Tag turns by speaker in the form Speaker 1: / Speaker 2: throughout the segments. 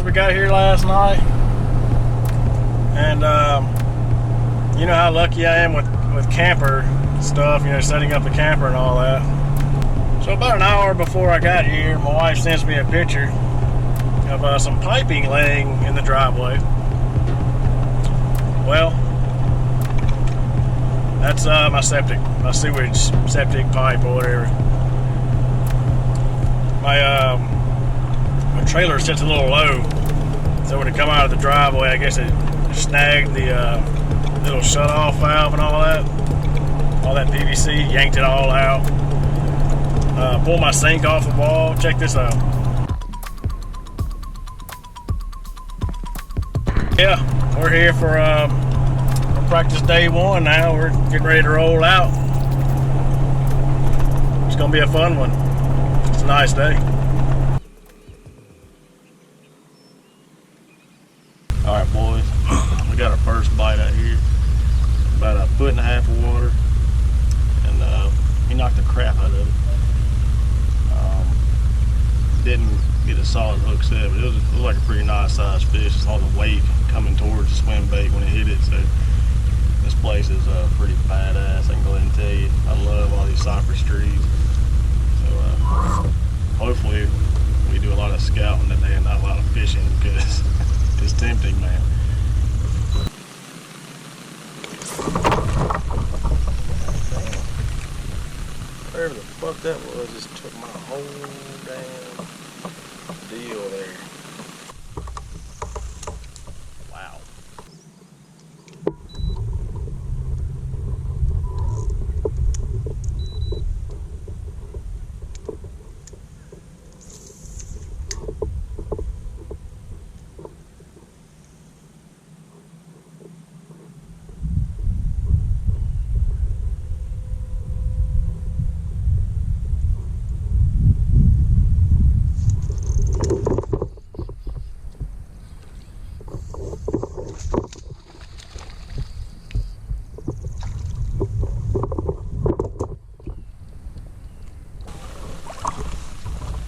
Speaker 1: we got here last night, and you know how lucky I am with camper stuff, you know, setting up the camper and all that. So about an hour before I got here, my wife sends me a picture of some piping laying in the driveway. Well, that's my sewage septic pipe or whatever. My trailer sits a little low, so when it come out of the driveway, I guess it snagged the little shut-off valve and all that PVC, yanked it all out. Pulled my sink off the wall. Check this out. Yeah, we're here for practice day one now. We're getting ready to roll out. It's gonna be a fun one. It's a nice day. All right, boys, we got our first bite out here. About 1.5 foot of water, and he knocked the crap out of it. Didn't get a solid hook set, but it was like a pretty nice sized fish. It's all the weight coming towards the swim bait when it hit it. So this place is pretty badass, I can go ahead and tell you. I love all these cypress trees. So hopefully we do a lot of scouting today and not a lot of fishing, because it's tempting, man. Whatever the fuck that was just took my whole damn deal there. Wow.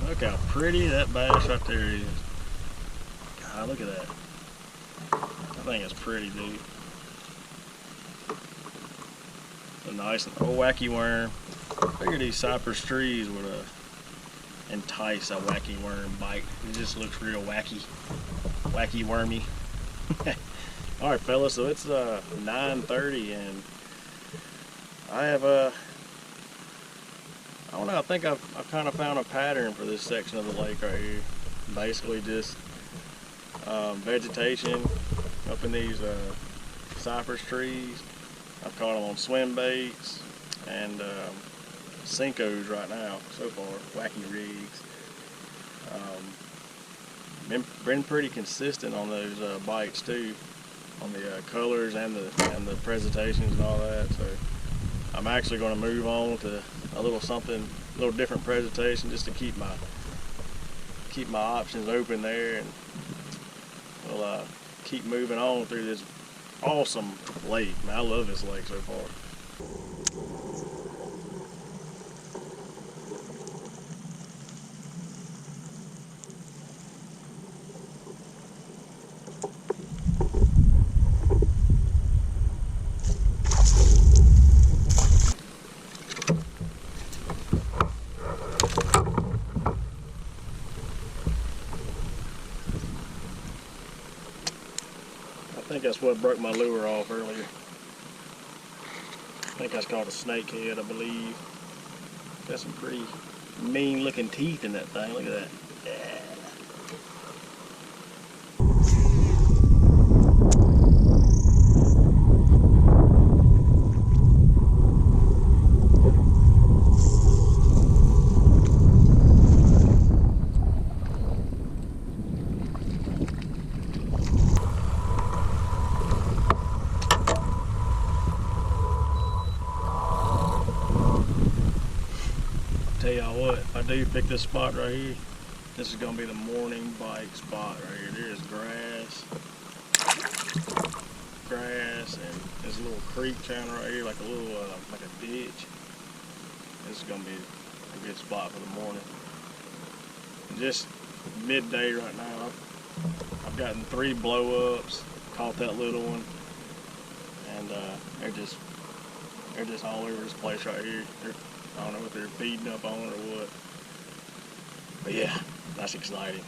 Speaker 1: Look how pretty that bass right there is. God, look at that. I think it's pretty, dude. A nice old wacky worm. I figured these cypress trees would entice a wacky worm bite. It just looks real wacky wormy. All right, fellas, so it's 9:30, and I have I don't know, I think I've kind of found a pattern for this section of the lake right here. Basically just vegetation up in these cypress trees. I've caught them on swim baits and Cincos right now so far, wacky rigs. Been pretty consistent on those bites too, on the colors and the presentations and all that. So I'm actually going to move on to a little different presentation, just to keep my options open there, and we'll keep moving on through this awesome lake. Man, I love this lake so far. I think that's what broke my lure off earlier. I think that's called a snakehead, I believe. Got some pretty mean looking teeth in that thing. Look at that. Yeah. Tell y'all what, if I do pick this spot right here, this is gonna be the morning bite spot right here. There's grass, and there's a little creek channel right here, like a little like a ditch. This is gonna be a good spot for the morning. And just midday right now. I've gotten 3 blow-ups, caught that little one, and they're just all over this place right here. I don't know what they're feeding up on or what, but yeah, that's exciting.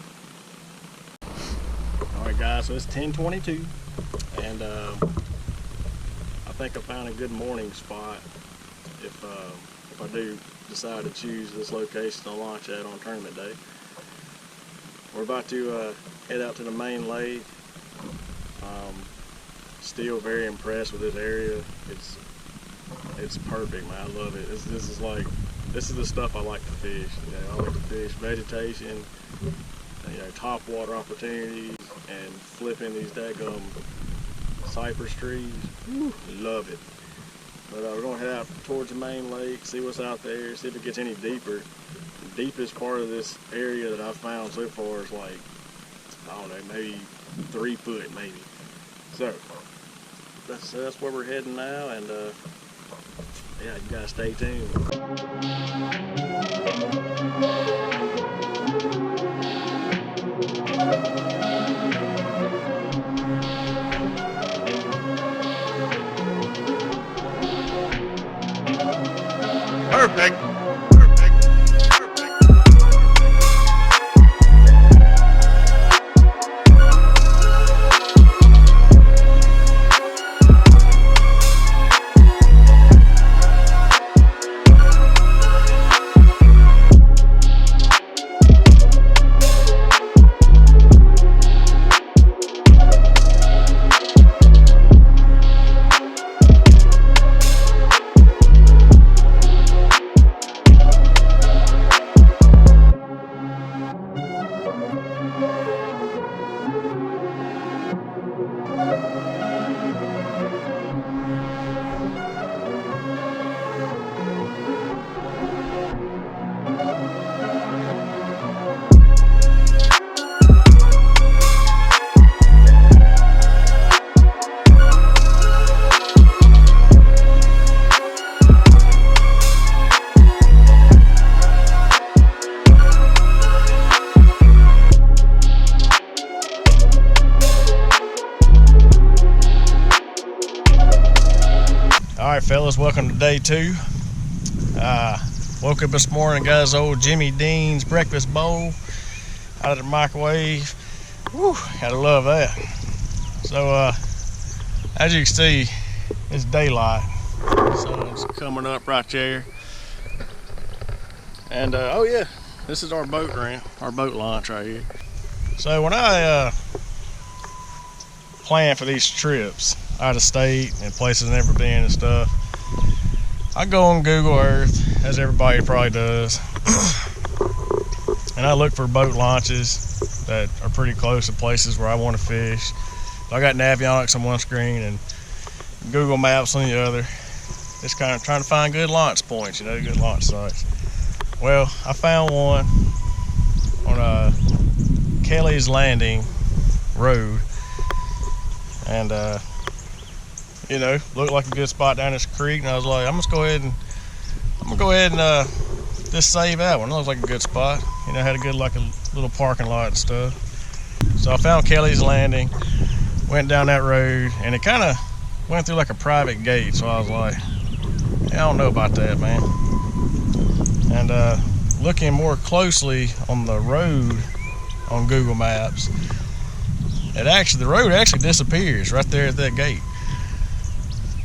Speaker 1: All right, guys, so it's 10:22, and I think I found a good morning spot if I do decide to choose this location to launch at on tournament day. We're about to head out to the main lake. Still very impressed with this area. It's perfect, man. I love it. This is the stuff I like to fish. You know, I like to fish vegetation, you know, top water opportunities, and flipping these daggum cypress trees. Woo, love it. But we're gonna head out towards the main lake, see what's out there, see if it gets any deeper. The deepest part of this area that I've found so far is like, I don't know, maybe 3 foot, maybe. So that's where we're heading now, and yeah, you guys stay tuned. Perfect. Alright fellas, welcome to day 2. Woke up this morning, got his old Jimmy Dean's breakfast bowl out of the microwave. Whew, gotta love that. So as you can see, it's daylight. Sun's coming up right there. And oh yeah, this is our boat ramp, our boat launch right here. So when I plan for these trips out of state and places I've never been and stuff, I go on Google Earth, as everybody probably does, and I look for boat launches that are pretty close to places where I want to fish. I got Navionics on one screen and Google Maps on the other. Just kind of trying to find good launch points, you know, good launch sites. Well, I found one on Kelly's Landing Road, and you know, looked like a good spot down this creek, and I was like, I'm gonna go ahead and just save that one. It looks like a good spot. You know, had a good, like a little parking lot and stuff. So I found Kelly's Landing, went down that road, and it kind of went through like a private gate. So I was like, yeah, I don't know about that, man. And looking more closely on the road on Google Maps, the road actually disappears right there at that gate.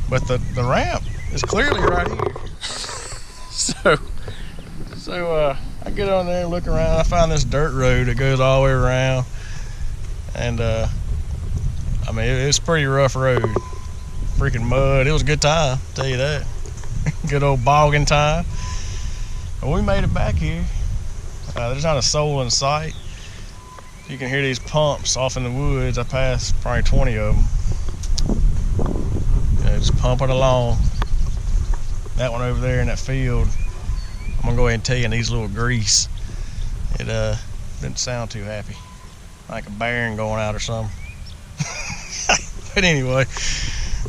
Speaker 1: But the ramp is clearly right here. So I get on there and look around. I find this dirt road that goes all the way around, and I mean, it's a pretty rough road. Freaking mud. It was a good time, I'll tell you that. Good old bogging time. But we made it back here. There's not a soul in sight. You can hear these pumps off in the woods. I passed probably 20 of them. Just pumping along. That one over there in that field, I'm gonna go ahead and tell you, needs a little grease. It didn't sound too happy, like a bearing going out or something. But anyway,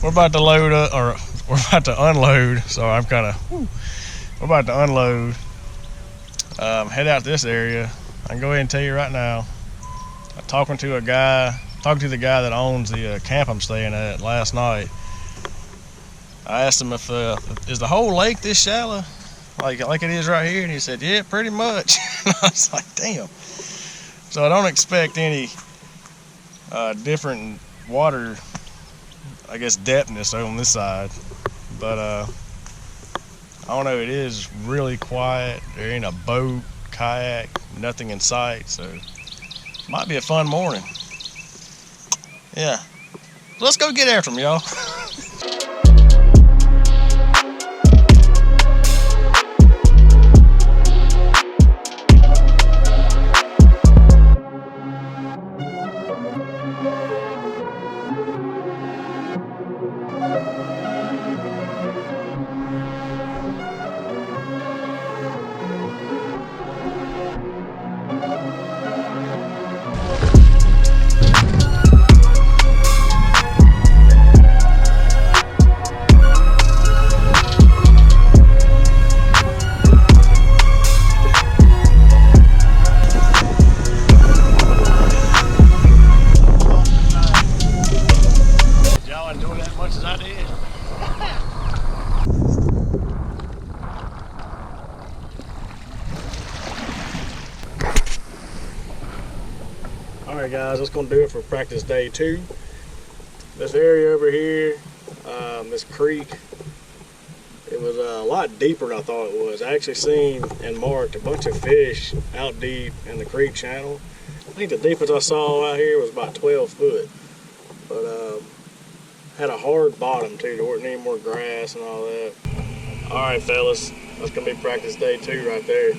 Speaker 1: we're about to load up, or we're about to unload. So I'm kind of, we're about to unload. Head out this area. I can go ahead and tell you right now, talking to the guy that owns the camp I'm staying at last night. I asked him if is the whole lake this shallow, like it is right here, and he said, yeah, pretty much. And I was like, damn. So I don't expect any different water, I guess, depthness on this side, but I don't know, it is really quiet. There ain't a boat, kayak, nothing in sight, so might be a fun morning. Yeah, let's go get after them, y'all. Alright guys, that's going to do it for practice day 2. This area over here, this creek, it was a lot deeper than I thought it was. I actually seen and marked a bunch of fish out deep in the creek channel. I think the deepest I saw out here was about 12 foot. But had a hard bottom too. There wasn't any more grass and all that. Alright fellas, that's going to be practice day 2 right there.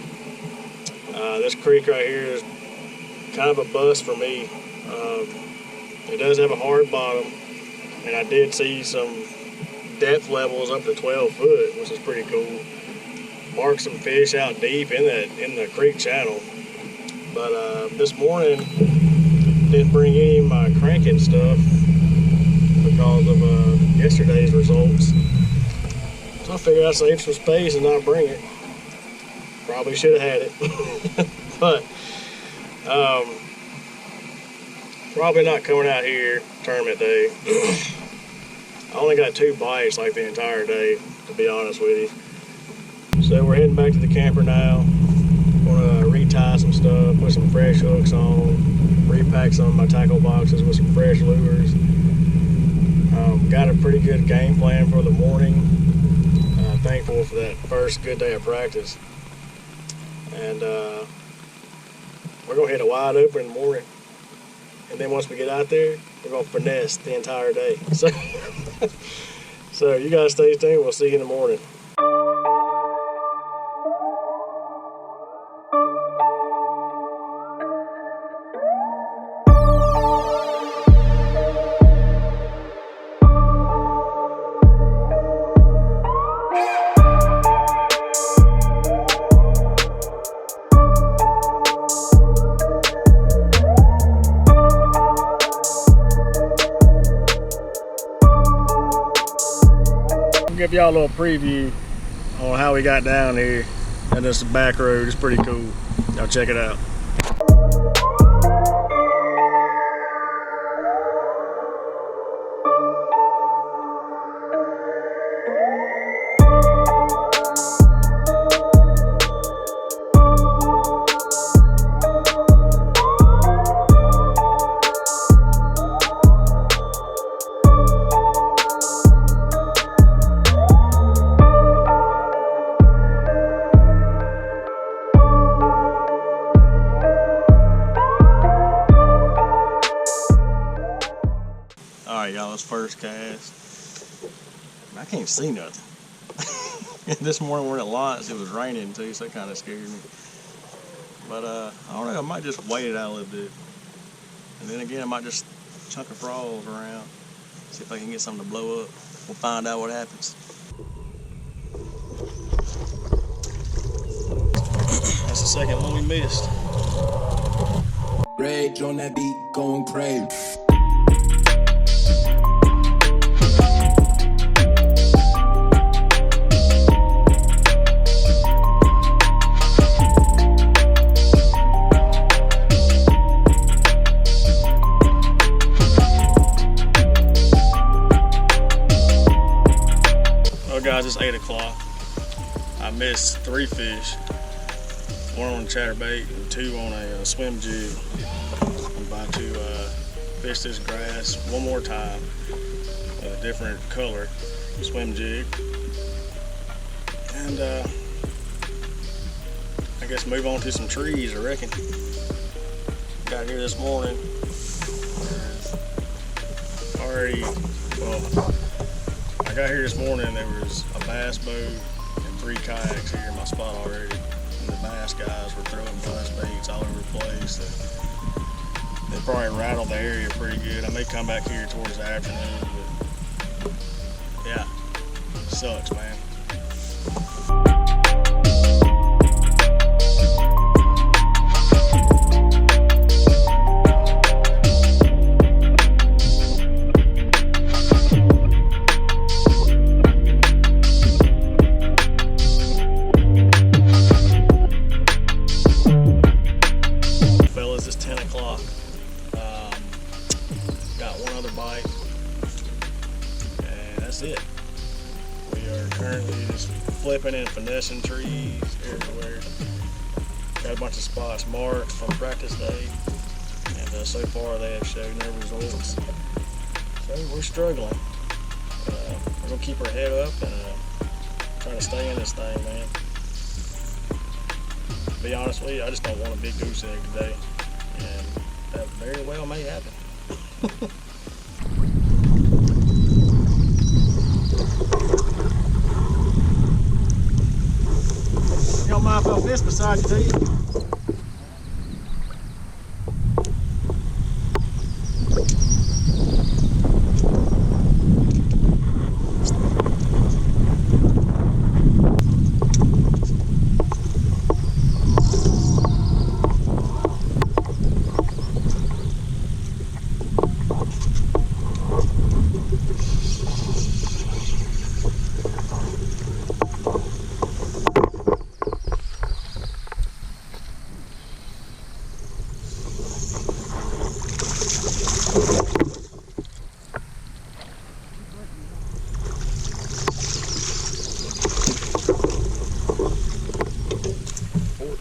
Speaker 1: This creek right here is kind of a bust for me. It does have a hard bottom, and I did see some depth levels up to 12 foot, which is pretty cool. Marked some fish out deep in the creek channel. But this morning didn't bring any of my cranking stuff because of yesterday's results. So I figured I'd save some space and not bring it. Probably should have had it. But probably not coming out here tournament day. I only got 2 bites like the entire day, to be honest with you. So we're heading back to the camper now. Gonna retie some stuff, put some fresh hooks on, repack some of my tackle boxes with some fresh lures. Got a pretty good game plan for the morning. Thankful for that first good day of practice. And we're gonna hit a wide open in the morning. And then once we get out there, we're gonna finesse the entire day. So you guys stay tuned. We'll see you in the morning. Give y'all a little preview on how we got down here, and this back road is pretty cool. Y'all check it out. First cast. I can't see nothing. This morning we're at lunch, it was raining too, so that kind of scared me. But I don't know, I might just wait it out a little bit. And then again, I might just chunk of frogs around, see if I can get something to blow up. We'll find out what happens. That's the second one we missed. Rage on that beat, going crazy. was 8 o'clock. I missed 3 fish, 1 on a chatterbait and 2 on a swim jig. I'm about to fish this grass one more time, a different color swim jig, and I guess move on to some trees, I reckon. Got here this morning, already, well, I got here this morning and there was a bass boat and 3 kayaks here in my spot already. And the bass guys were throwing buzz baits all over the place. They probably rattled the area pretty good. I may come back here towards the afternoon, but yeah, sucks, man. That's it. We are currently just flipping and finessing trees everywhere. Got a bunch of spots marked from practice day, and so far they have shown no results. So we're struggling. We're gonna keep our head up and try to stay in this thing, man. To be honest with you, I just don't want a big goose egg today, and that very well may happen. You don't mind if I fish beside you, do you?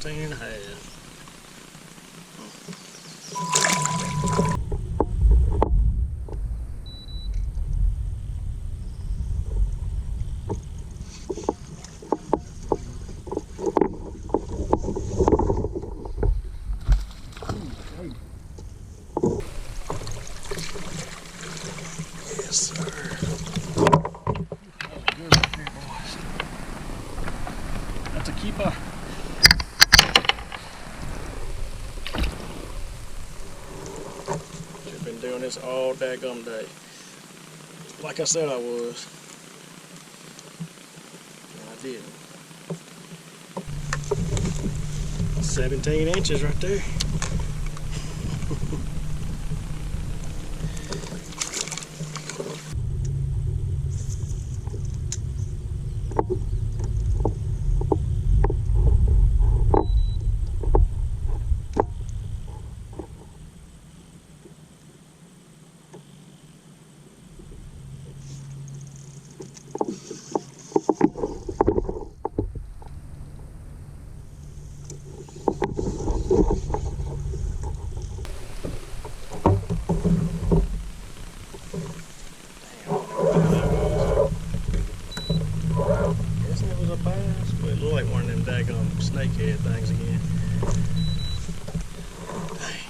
Speaker 1: And a half. Yes, sir. That's a keeper. Been doing this all daggum day. Like I said I was. And I didn't. 17 inches right there. Daggum snakehead things again. Dang.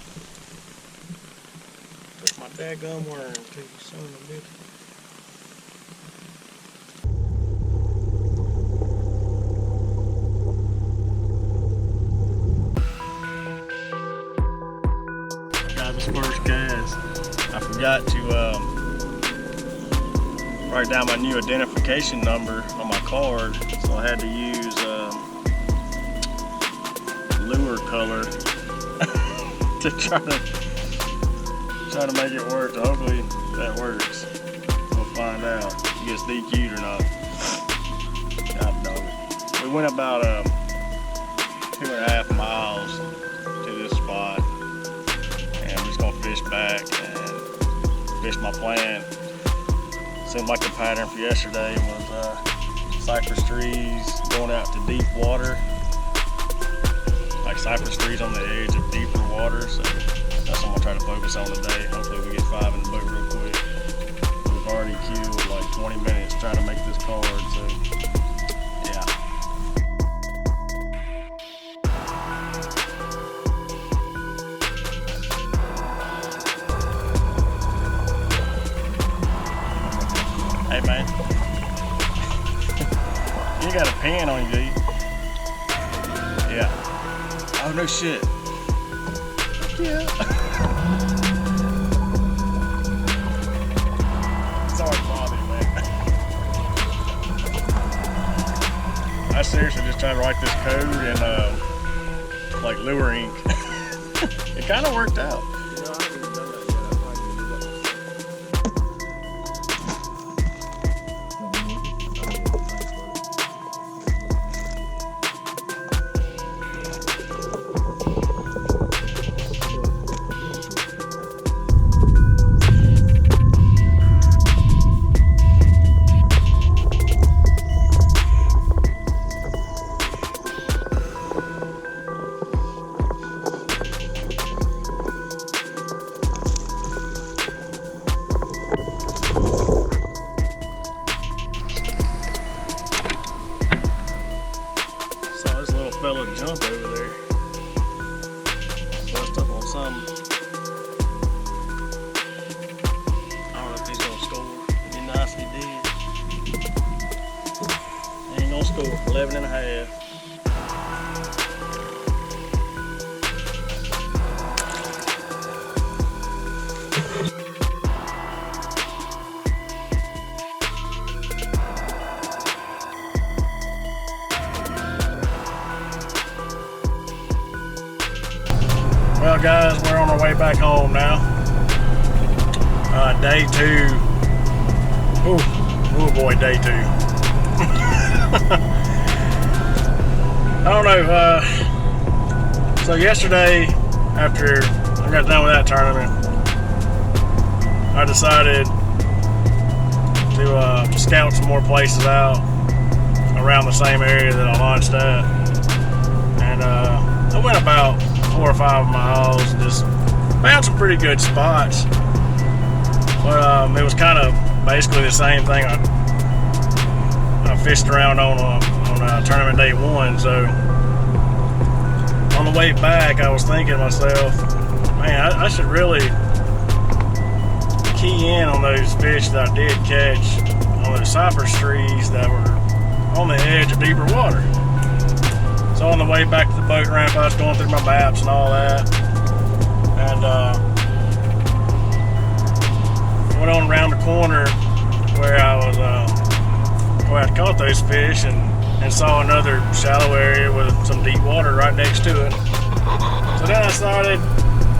Speaker 1: Took my daggum worm too, son of a bitch. Got this first cast. I forgot to write down my new identification number on my card, so I had to use lure color to try to make it work. So hopefully that works. We'll find out if it gets DQ'd or not. God dog it. We went about 2.5 miles to this spot, and I'm just gonna fish back and fish my plan. Seemed like the pattern for yesterday was cypress trees going out to deep water, like cypress trees on the edge of deeper water. So that's what I'm gonna try to focus on today. Hopefully we get 5 in the boat real quick. We've already killed like 20 minutes trying to make this card, so yeah. Hey man, you got a pen on you, do you? Yeah. Oh no shit. Yeah. Sorry to bother you, man. I seriously just tried to write this code in like lure ink. It kind of worked out. Fella jump over there. Bust up on something. I don't know if he's gonna score. It'd be nice if he did. He ain't gonna score. 11 and a half. Well guys, we're on our way back home now. Day 2. Oh boy, day 2. I don't know, so yesterday, after I got done with that tournament, I decided to scout some more places out around the same area that I launched at. And I went about 4 or 5 miles and just found some pretty good spots, but it was kind of basically the same thing I fished around on tournament day 1. So on the way back I was thinking to myself, man, I should really key in on those fish that I did catch on those cypress trees that were on the edge of deeper water. So on the way back to the boat ramp, I was going through my maps and all that, and went on around the corner where I was where I caught those fish, and saw another shallow area with some deep water right next to it. So then I decided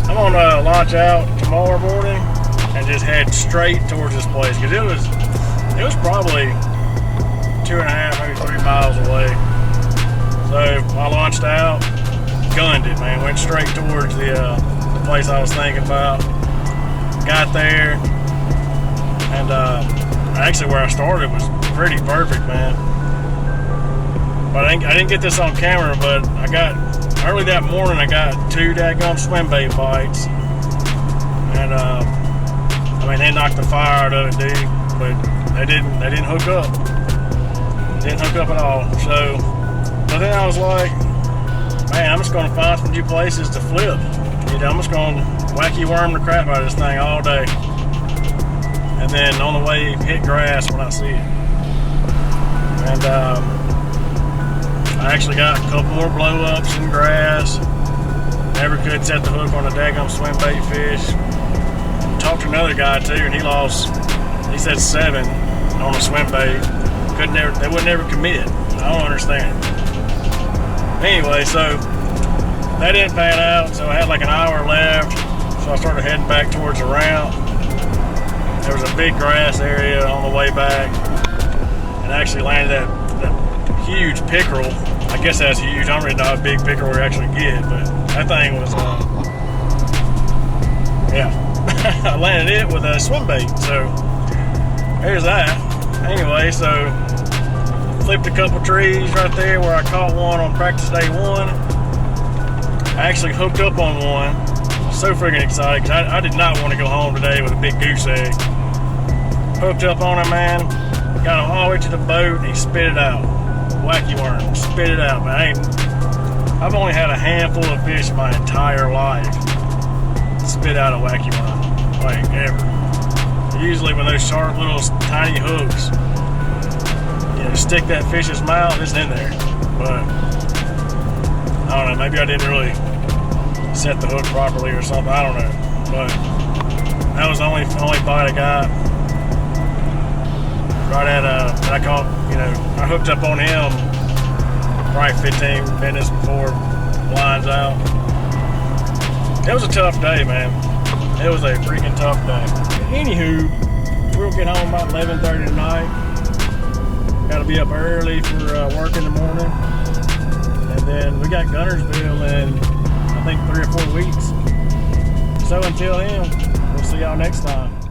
Speaker 1: I'm gonna launch out tomorrow morning and just head straight towards this place, because it was probably 2.5, maybe 3 miles away. So I launched out, gunned it, man. Went straight towards the place I was thinking about. Got there, and actually where I started was pretty perfect, man. But I didn't get this on camera, but I got early that morning. I got 2 daggum swim bait bites, and I mean they knocked the fire out of it, dude. But they didn't hook up. Didn't hook up at all. So then I was like, man, I'm just going to find some new places to flip. You know, I'm just going to wacky worm the crap out of this thing all day. And then on the way, hit grass when I see it. And I actually got a couple more blow-ups in grass. Never could set the hook on a daggum swim bait fish. Talked to another guy too, and he said 7 on a swim bait. They would never commit. I don't understand. Anyway, so that didn't pan out, so I had like an hour left, so I started heading back towards the route. There was a big grass area on the way back, and I actually landed that huge pickerel. I guess that's huge. I don't really know how big pickerel we actually get, but that thing was, yeah. I landed it with a swim bait, so there's that. Anyway, so flipped a couple trees right there where I caught one on practice day 1. I actually hooked up on one. So freaking excited because I did not want to go home today with a big goose egg. Hooked up on him, man. Got him all the way to the boat and he spit it out. Wacky worm, spit it out, man. I've only had a handful of fish my entire life spit out a wacky worm, like ever. Usually when those sharp little tiny hooks, you know, stick that fish's mouth, it's in there. But I don't know, maybe I didn't really set the hook properly or something, I don't know. But that was the only bite I got. Right at I caught, you know, I hooked up on him probably 15 minutes before lines out. It was a tough day, man. It was a freaking tough day. Anywho, we'll get home about 11:30 tonight. Got to be up early for work in the morning. And then we got Gunnersville in, I think, 3 or 4 weeks. So until then, we'll see y'all next time.